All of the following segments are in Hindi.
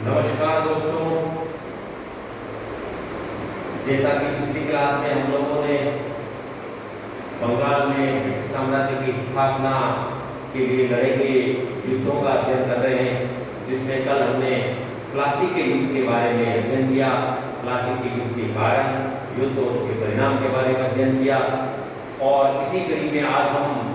नमस्कार दोस्तों। जैसा कि पिछली क्लास में हम लोगों ने बंगाल में ब्रिटिश साम्राज्य की स्थापना के लिए लड़े गए युद्धों का अध्ययन कर रहे हैं, जिसमें कल हमने प्लासी के युद्ध के बारे में अध्ययन किया, प्लासी के युद्ध के कारण, युद्ध और उसके परिणाम के बारे में अध्ययन किया। और इसी कड़ी में आज हम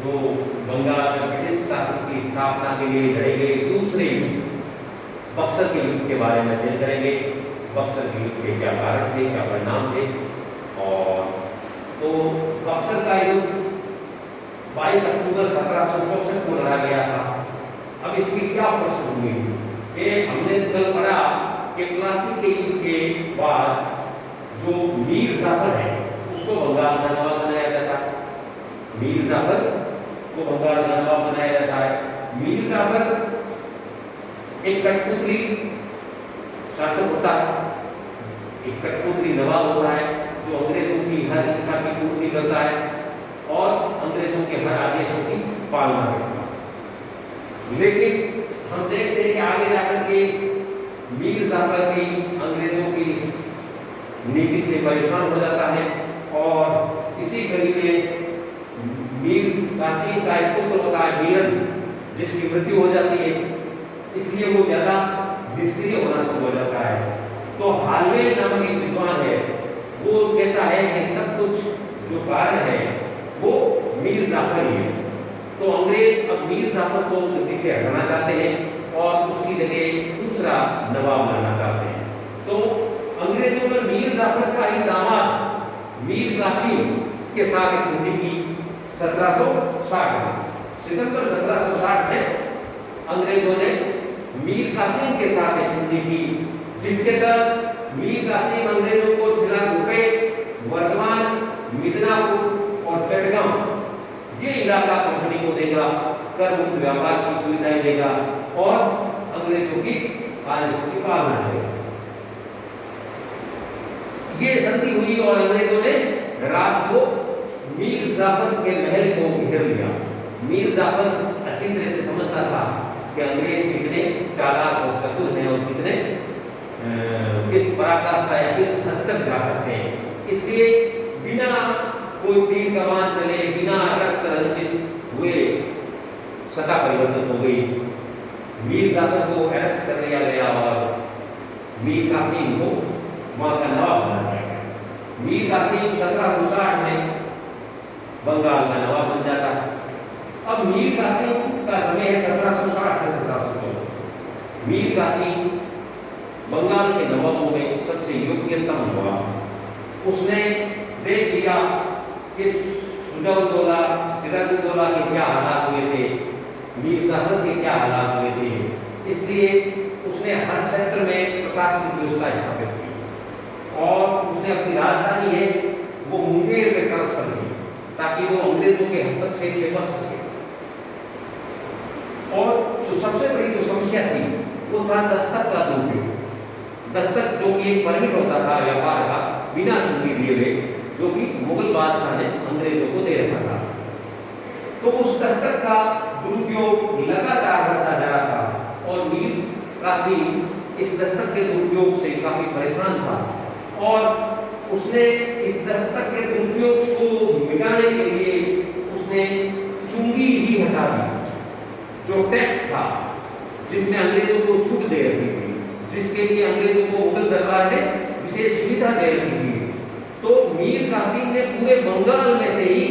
जो बंगाल में ब्रिटिश शासन की स्थापना के लिए लड़े गए दूसरे युद्ध बक्सर के युद्ध के बारे में अध्ययन करेंगे। बक्सर के युद्ध के क्या कारण थे, क्या परिणाम थे। और तो बक्सर का युद्ध 22 अक्टूबर 1764 को लड़ा गया था। अब इसकी क्या पृष्ठभूमि थी, ये हमने कल पढ़ा कि प्लासी के युद्ध के बाद जो मीर जाफर है उसको बंगाल का नवाब बनाया जाता है। मीर जाफर को बंगाल का नवाब बनाया जाता है। मीर जाफर एक कठपुतली शासक होता है, एक कठपुतली नवाब होता है जो अंग्रेजों की हर इच्छा की पूर्ति करता है और अंग्रेजों के हर आदेशों की पालना करता है। लेकिन हम देखते हैं कि आगे जाकर के मीर जाफर भी अंग्रेजों की इस नीति से परेशान हो जाता है और इसी कड़ी में मीर कासिम का एक पुत्र होता है मीरन, जिसकी मृत्यु हो जाती है, इसलिए वो ज्यादा निष्क्रिय होना शुरू हो जाता है। तो हालवे नामक एक विद्वान है, वो कहता है कि सब कुछ जो कारण है वो मीर जाफर ही है। तो अंग्रेज अब मीर जाफर को गद्दी से हटाना चाहते हैं और उसकी जगह दूसरा नवाब लाना चाहते हैं। तो अंग्रेजों ने मीर जाफर का ही दामाद मीर कासिम के साथ एक संधि की 1760 में। सितंबर 1760 में अंग्रेजों ने मीर कासिम के साथ एक संधि की, जिसके तहत मीर कासिम अंग्रेजों को 6 लाख रुपए, वर्धमान, मिदनापुर और चटगांव ये इलाका कंपनी को देगा, कर मुक्त व्यापार की सुविधाएं देगा और अंग्रेजों की आदेशों की पालना करेगा। ये संधि हुई और अंग्रेजों ने रात को मीर जाफर के महल को घेर लिया। मीर जाफर अच्छी तरह से समझता था कि अंग्रेज कितने चालाक और चतुर हैं और कितने किस पराकाष्ठा या किस हद तक जा सकते हैं। इसलिए बिना कोई तीर कमान चले, बिना रक्त रंजित हुए सत्ता परिवर्तित हो गई। मीर जाफर को अरेस्ट कर लिया गया और मीर कासिम को वहां का नवाब बनाया गया। मीर कासिम 1759 में बंगाल का नवाब बन जाता है। अब मीर कासिम का समय है 1760 से 1714। मीर कासिम बंगाल के नवाबों में सबसे योग्यतम नवाब। उसने देख लिया कि सुजाउद्दौला, सिराजुद्दौला के क्या हालात हुए थे, मीर जाफर के क्या हालात हुए थे, इसलिए उसने हर क्षेत्र में प्रशासनिक व्यवस्था स्थापित की और उसने अपनी राजधानी है वो मुंगेर में ट्रांसफर की ताकि वो अंग्रेजों के हस्तक्षेप से बच सके। और जो सबसे बड़ी जो समस्या थी वो था दस्तक का दुरुपयोग। दस्तक जो कि एक परमिट होता था व्यापार का बिना चुंगी दिए हुए, जो कि मुगल बादशाह ने अंग्रेजों को दे रखा था। तो उस दस्तक का दुरुपयोग लगातार बढ़ता जा रहा था और मीर कासिम इस दस्तक के दुरुपयोग से काफी परेशान था और उसने इस दस्तक के दुरुपयोग को मिटाने के लिए उसने चुंगी ही हटा दी, जो टैक्स था जिसमें अंग्रेजों को छूट दे रखी थी, जिसके लिए अंग्रेजों को मुगल दरबार ने विशेष सुविधा दे रखी थी। तो मीर कासिम ने पूरे बंगाल में से ही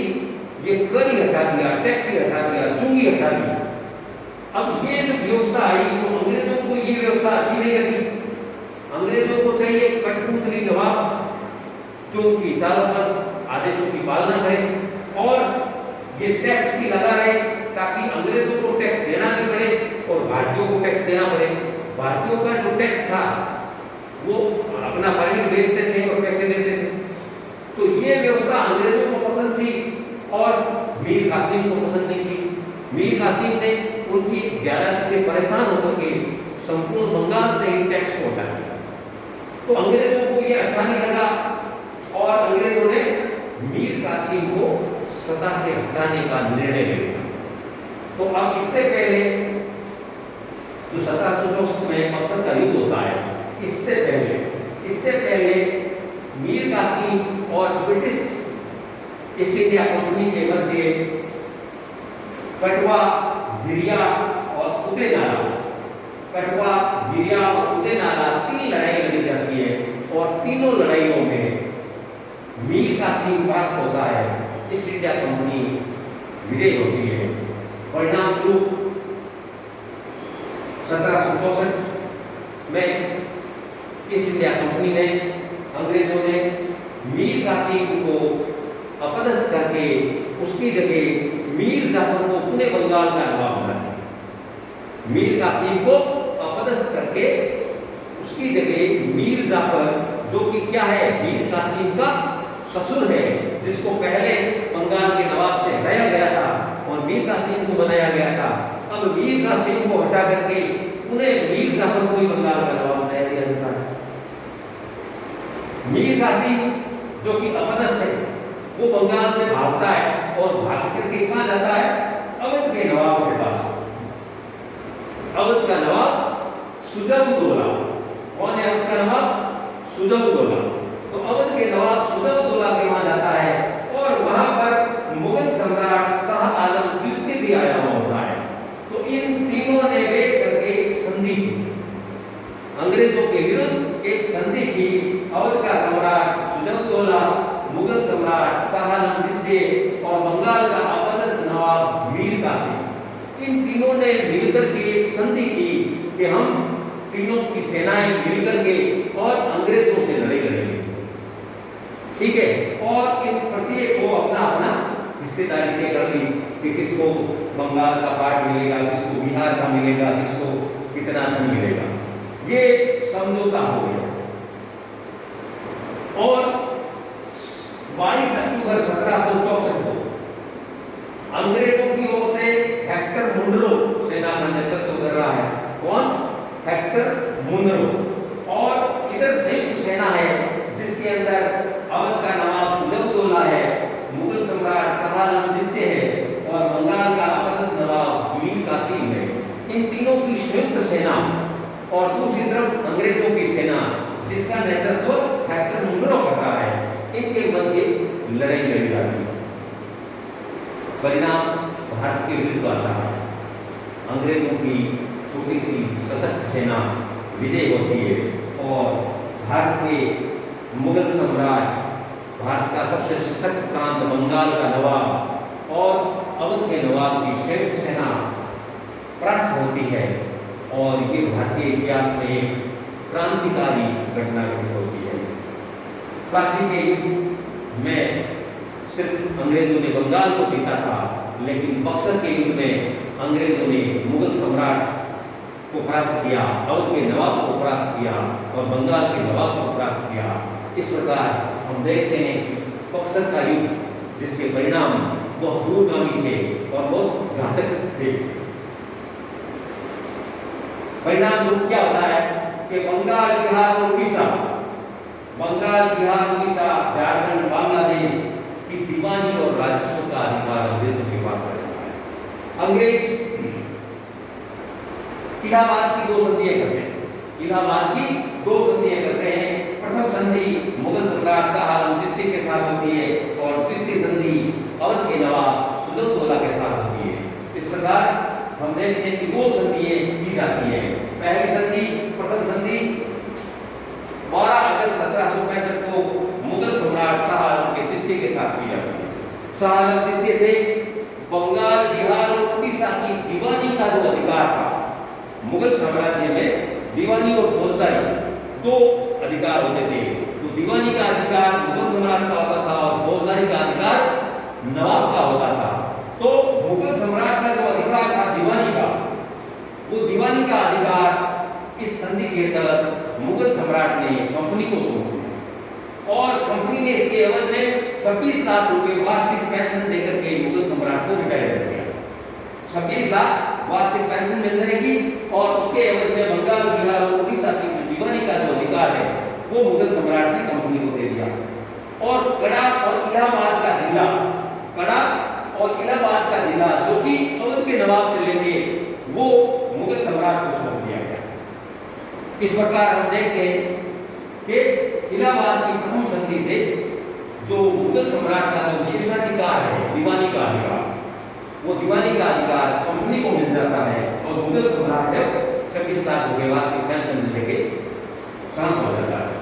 ये कर ही हटा दिया, टैक्स ही हटा दिया, चुंगी हटा दी। अब ये जो व्यवस्था आई तो अंग्रेजों को ये व्यवस्था अच्छी नहीं लगी। अंग्रेजों को चाहिए कठपुतली नवाब जो उनकी इशारों पर आदेशों की पालना करे और ये टैक्स भी लगा रहे ताकि अंग्रेजों को टैक्स देना नहीं पड़े और भारतीयों को टैक्स देना पड़े। भारतीयों का जो टैक्स था वो अपना परमिट बेचते थे और पैसे देते थे। तो ये व्यवस्था अंग्रेजों को पसंद थी और मीर कासिम को पसंद नहीं थी। मीर कासिम ने उनकी ज्यादती से परेशान होकर के संपूर्ण बंगाल से ही टैक्स को हटा दिया। तो अंग्रेजों को ये अच्छा नहीं लगा और अंग्रेजों ने मीर कासिम को सत्ता से हटाने का निर्णय ले लिया। तो अब इससे पहले जो 1764 में बक्सर का युद्ध होता है, इससे पहले मीर कासिम और ब्रिटिश ईस्ट इंडिया कंपनी के मध्य कटवा, गिरिया और उदयनाला 3 लड़ाई लड़ी जाती है और तीनों लड़ाइयों में मीर कासिम परास्त होता है, ईस्ट इंडिया कंपनी विजय होती है। परिणाम स्वरूप 1764 में ईस्ट इंडिया कंपनी ने, अंग्रेजों ने मीर कासिम को अपदस्थ करके उसकी जगह मीर जाफर को पुणे बंगाल का नवाब बना दिया। मीर कासिम को अपदस्थ करके उसकी जगह मीर जाफर, जो कि क्या है, मीर कासिम का ससुर है, जिसको पहले बंगाल के नवाब से हटाया गया था और मीर कासिम को बनाया गया था। अब मीर कासिम को हटा करके उन्हें मीर जाफर को ही बंगाल का नवाब बनाया दिया जाता है। मीर कासिम जो कि अपदस्थ है, वो बंगाल से भागता है और भाग करके कहां जाता है, अवध के नवाब के पास। अवध का नवाब सुजौदौला। कौन है अवध का नवाब? सुजौदौला। तो अवध के नवाब सुजौदौला के वहां जाता है और वहां पर मुगल सम्राट शाह आलम द्वितीय भी आया हुआ होता है। तो इन तीनों ने बैठ करके एक संधि की, अंग्रेजों के विरुद्ध एक संधि की। अवध का सम्राट सुजौदौला, मुगल सम्राट शाह आलम द्वितीय और बंगाल का अपदस्थ नवाब मीर कासिम, इन तीनों ने मिलकर के एक संधि की कि हम तीनों की सेनाएं मिलकर के और अंग्रेजों से लड़ेंगे। ठीक है, और इन प्रत्येक को अपना अपना हिस्सेदारी तय कर ली कि किसको बंगाल का पार्ट मिलेगा, किसको बिहार का मिलेगा, किसको कितना धन मिलेगा। ये समझौता हो गया और 22 अक्टूबर 1764 को अंग्रेजों की ओर से हेक्टर मुनरो सेना का नेतृत्व कर रहा है। कौन? Hector Munro. और इधर संयुक्त सेना है जिसके अंदर अवध का नवाब सुजौदौला है, मुगल सम्राट शाह आलम द्वितीय है और बंगाल का अपदस्थ नवाब मीर कासिम है। इन तीनों की संयुक्त सेना और दूसरी तरफ अंग्रेजों की सेना जिसका नेतृत्व हेक्टर मुनरो कर रहा है, इनके मध्य लड़ाई लड़ी जाती है। परिणाम भारत के विरुद्ध आता है। अंग्रेजों की छोटी सी सशक्त सेना विजय होती है और भारत के मुगल सम्राट, भारत का सबसे सशक्त प्रांत बंगाल का नवाब और अवध के नवाब की संयुक्त सेना परास्त होती है और ये भारतीय इतिहास में एक क्रांतिकारी घटना घटित होती है। प्लासी के युद्ध में सिर्फ अंग्रेजों ने बंगाल को जीता था, लेकिन बक्सर के युद्ध में अंग्रेजों ने मुगल सम्राट को परास्त किया, अवध के नवाब को परास्त किया और बंगाल के नवाब को परास्त किया। इस प्रकार हम देखते हैं कि बक्सर का युद्ध, जिसके परिणाम बहुत दूरगामी थे और बहुत घातक थे। परिणाम स्वरूप क्या होता है कि बंगाल, बिहार और उड़ीसा, झारखंड, बांग्लादेश की दीवानी और राजस्व का अधिकार अंग्रेजों के पास रहता है। अंग्रेज इलाहाबाद की 2 संधियां करते हैं। प्रथम संधि मुगल सम्राट शाह आलम द्वितीय के साथ होती है और द्वितीय संधि अवध के नवाब सुजौदौला के साथ होती है। इस प्रकार हम देखते हैं कि 2 संधियां की जाती है। पहली संधि, प्रथम संधि 12 अगस्त 1765 को मुगल सम्राट शाह आलम के द्वितीय के साथ की जाती है। शाह आलम द्वितीय से बंगाल, बिहार और उड़ीसा की दीवानी का जो अधिकार था, मुगल साम्राज्य में दीवानी और फौजदारी 2 अधिकार होते थे। तो दीवानी का अधिकार मुगल सम्राट का होता था और फौजदारी का अधिकार नवाब का होता था। तो मुगल सम्राट का जो अधिकार था दीवानी का, वो दीवानी का अधिकार इस संधि के तहत मुगल सम्राट ने कंपनी को सौंप दिया और कंपनी ने इसके एवज में 26 लाख रुपए वार्षिक पेंशन देकर के मुगल सम्राट को रिटायर कर दिया। 26 लाख वार्षिक पेंशन मिल रहेगी और उसके एवज में बंगाल, बिहार और उड़ीसा की दीवानी का जो अधिकार है वो मुगल सम्राट ने कंपनी को दे दिया। और कड़ा और इलाहाबाद का जिला जो कि अवध के नवाब से लेके वो मुगल सम्राट को सौंप दिया। इस प्रकार हम देखते हैं कि इलाहाबाद की प्रथम संधि से जो मुगल सम्राट का जो विशेषाधिकार है, दीवानी का अधिकार, वो दीवानी का अधिकार कंपनी को मिल जाता है और मुगल सम्राट है 26 लाख रुपए वार्षिक पेंशन लेके शांत हो जाता है।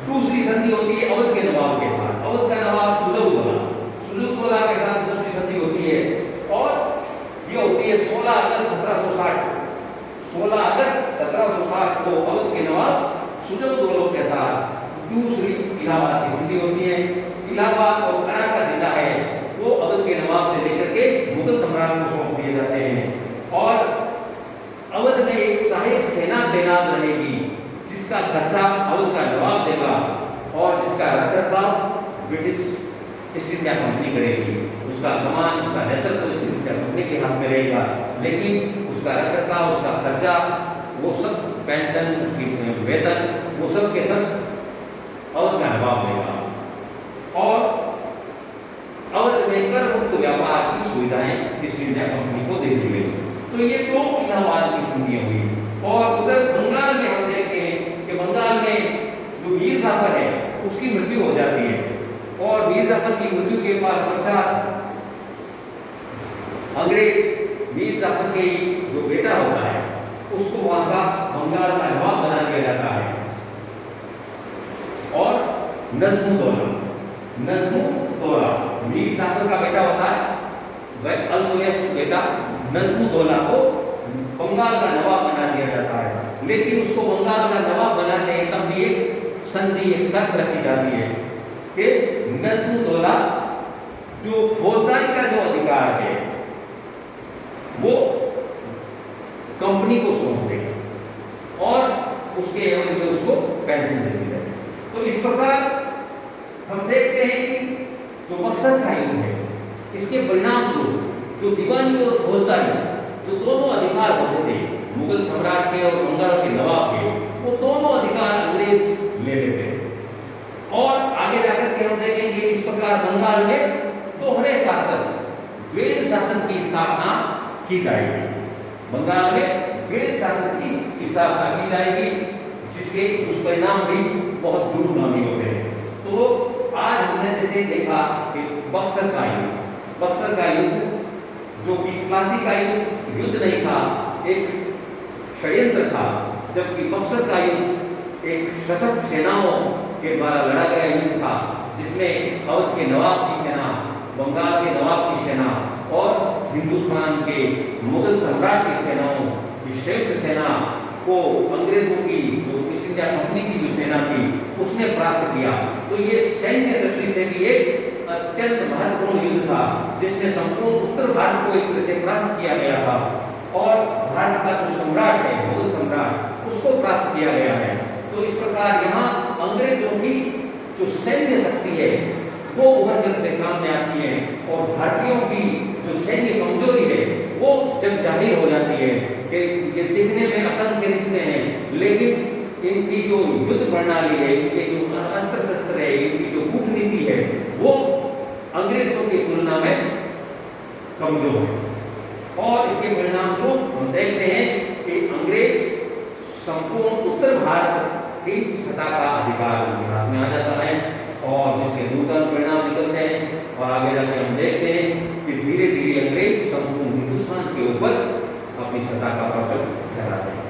दूसरी संधि होती है अवध के नवाब के साथ। अवध का नवाब सुलूदौला के साथ दूसरी संधि होती है और ये होती है 16 अगस्त 1760। 16 अगस्त 1760 को अवध के नवाब सुलूदौला के साथ दूसरी इलाहाबाद की संधि होती है। इलाहाबाद और कनाडा जिला है वो अवध के नवाब से लेकर के मुगल सम्राट को सौंप दिए जाते हैं और अवध में एक सहायक सेना तैनात रहेगी जिसका खर्चा अवध का नवाब देगा और जिसका रखरखाव ब्रिटिश ईस्ट इंडिया कंपनी करेगी। उसका कमान, उसका नेतृत्व ईस्ट इंडिया कंपनी के हाथ में रहेगा, लेकिन उसका रखरखाव, उसका खर्चा, वो सब पेंशन, उसकी वेतन, वो सब के सब अवध का नवाब देगा और अवध में कर मुक्त व्यापार की सुविधाएं ईस्ट इंडिया कंपनी को दे दी गई। तो ये दो इलाहाबाद की संधियां हुई। और उधर बंगाल में हम देखें कि बंगाल में जो मीर जाफर है उसकी मृत्यु हो जाती है और मीर जाफर की मृत्यु के पश्चात अंग्रेज मीर जाफर के जो बेटा होता है उसको वहां का बंगाल का नवाब बना दिया जाता है और नजमुद्दौला मीर जाफर का बेटा होता है, वह अल्पवयस्क बेटा नजमुद्दौला को बंगाल का नवाब बना दिया जाता है। लेकिन उसको बंगाल का नवाब बनाते हैं तब भी एक संधि, एक शर्त रखी जाती है कि नजमुद्दौला जो फौजदारी का जो अधिकार है वो कंपनी को सौंप दे और उसके एवज में उसको पेंशन दे दी जाए। तो इस प्रकार हम देखते हैं कि जो मकसद का युद्ध है इसके परिणाम स्वरूप जो दीवानी और फौजदारी जो दोनों अधिकार होते थे मुगल सम्राट के और बंगाल के नवाब के, वो दोनों अधिकार अंग्रेज ले लेते हैं। और आगे जाकर के हम देखेंगे इस प्रकार बंगाल में दोहरे शासन, द्वैध शासन की स्थापना की जाएगी। बंगाल में द्वैध शासन की स्थापना की जाएगी जिसके दुष्परिणाम भी बहुत दूरगामी होते हैं। तो आज हमने जैसे देखा कि बक्सर का युद्ध जो कि प्लासी का युद्ध नहीं था, एक षड्यंत्र था, जबकि बक्सर का युद्ध एक सशक्त सेनाओं के द्वारा लड़ा गया युद्ध था जिसमें अवध के नवाब की सेना, बंगाल के नवाब की सेना और हिंदुस्तान के मुगल सम्राट की सेनाओं की संयुक्त सेना को अंग्रेजों की जो ईस्ट इंडिया कंपनी की जो सेना थी उसने परास्त किया। तो ये सैन्य दृष्टि से भी एक अत्यंत महत्वपूर्ण युद्ध था जिसमें संपूर्ण उत्तर भारत को एक तरह से परास्त किया गया था और भारत का जो सम्राट है मुगल सम्राट उसको परास्त किया गया है। तो इस प्रकार यहाँ अंग्रेजों की जो सैन्य शक्ति है वो उभर कर सामने आती है और भारतीयों की जो सैन्य कमजोरी है वो जब जाहिर हो जाती है कि ये दिखने में असंख्य दिखते हैं लेकिन इनकी जो युद्ध प्रणाली है, इनके जो अस्त्र शस्त्र है, इनकी जो कूटनीति है वो अंग्रेजों की तुलना में कमजोर है। और इसके परिणाम स्वरूप हम देखते हैं कि अंग्रेज संपूर्ण उत्तर भारत की सत्ता का अधिकार उनके हाथ में आ जाता है और जिसके नूतन परिणाम निकलते हैं और आगे जाकर हम देखते हैं कि धीरे धीरे अंग्रेज संपूर्ण हिंदुस्तान के ऊपर अपनी सत्ता का परचम फहराते हैं।